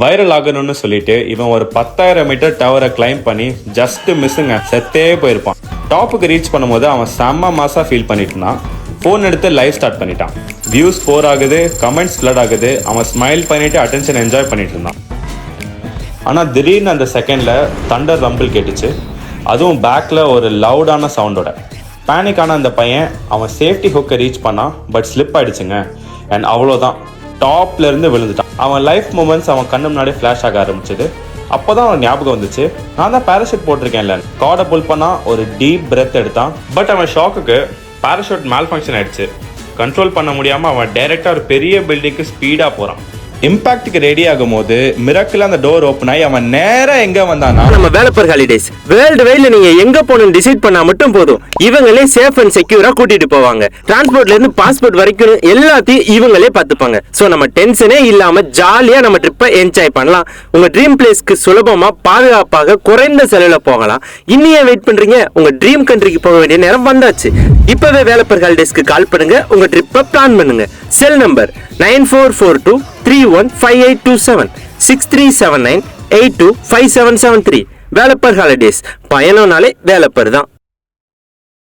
Viral ஆகணும்னு சொல்லிட்டு இவன் ஒரு 10,000 மீட்டர் டவரை கிளைம் பண்ணி ஜஸ்ட் மிஸ்ஸுங்க, செத்தே போயிருப்பான். டாப்புக்கு ரீச் பண்ணும்போது அவன் செம்ம மாசா ஃபீல் பண்ணிட்டு இருந்தான். ஃபோன் எடுத்து லைவ் ஸ்டார்ட் பண்ணிட்டான். வியூஸ் 4 ஆகுது, கமெண்ட்ஸ் ஃப்ளட் ஆகுது. அவன் ஸ்மைல் பண்ணிட்டு அட்டென்ஷன் என்ஜாய் பண்ணிட்டு இருந்தான். ஆனால் திடீர்னு அந்த செகண்டில் தண்டர் ரம்பிள் கேட்டுச்சு. அதுவும் பேக்கில் ஒரு லவுடான சவுண்டோட. பேனிக்கான அந்த பையன் அவன் சேஃப்டி ஹுக்கை ரீச் பண்ணான். பட் ஸ்லிப் ஆகிடுச்சுங்க. அண்ட் அவ்வளோதான், டாப்லேருந்து விழுந்துட்டான். அவன் லைஃப் மூமெண்ட்ஸ் அவன் கண்ணு முன்னாடி ஃப்ளாஷ் ஆக ஆரம்பிச்சது. அப்போ தான் அவன் ஞாபகம் வந்துச்சு, நான் தான் பேராஷூட் போட்டிருக்கேன்ல. கார்டை புல் பண்ணால் ஒரு டீப் பிரெத் எடுத்தான். பட் அவன் ஷாக்குக்கு பேராஷூட் மால் ஃபங்க்ஷன் ஆயிடுச்சு. கண்ட்ரோல் பண்ண முடியாமல் அவன் டைரெக்டாக ஒரு பெரிய பில்டிங்க்கு ஸ்பீடாக போகிறான். இம்பாக்டுக்கு ரெடி ஆகும் போது மிராக்கிள் அந்த டோர் ஓப்பன் ஆகி அவன் நேரா எங்க வந்தானா நம்ம வேலப்பர் ஹாலிடேஸ். வேர்ல்டு வைட்ல நீங்க எங்க போகணும்னு டிசைட் பண்ணா மட்டும் போதும், இவங்களே சேஃப் அண்ட் செக்யூரா கூட்டிட்டு போவாங்க. டிரான்ஸ்போர்ட்ல இருந்து பாஸ்போர்ட் வரைக்கும் எல்லாத்தையும் இவங்களே பார்த்துப்பாங்க. சோ நம்ம டென்ஷனே இல்லாம ஜாலியா நம்ம ட்ரிப்பை என்ஜாய் பண்ணலாம். உங்க ட்ரீம் பிளேஸ்க்கு சுலபமா பாதுகாப்பாக குறைந்த செலவுல போகலாம். இன்னும் வெயிட் பண்றீங்க? உங்க ட்ரீம் கண்ட்ரிக்கு போக வேண்டிய நேரம் வந்தாச்சு. இப்பவே வேலப்பர் ஹாலிடேஸ்க்கு கால் பண்ணுங்க, உங்க ட்ரிப்பை பிளான் பண்ணுங்க. Cell number 9442315827 6379825773. வேலப்பர் ஹாலிடேஸ். பயணம்னாலே வேலப்பர் தான்.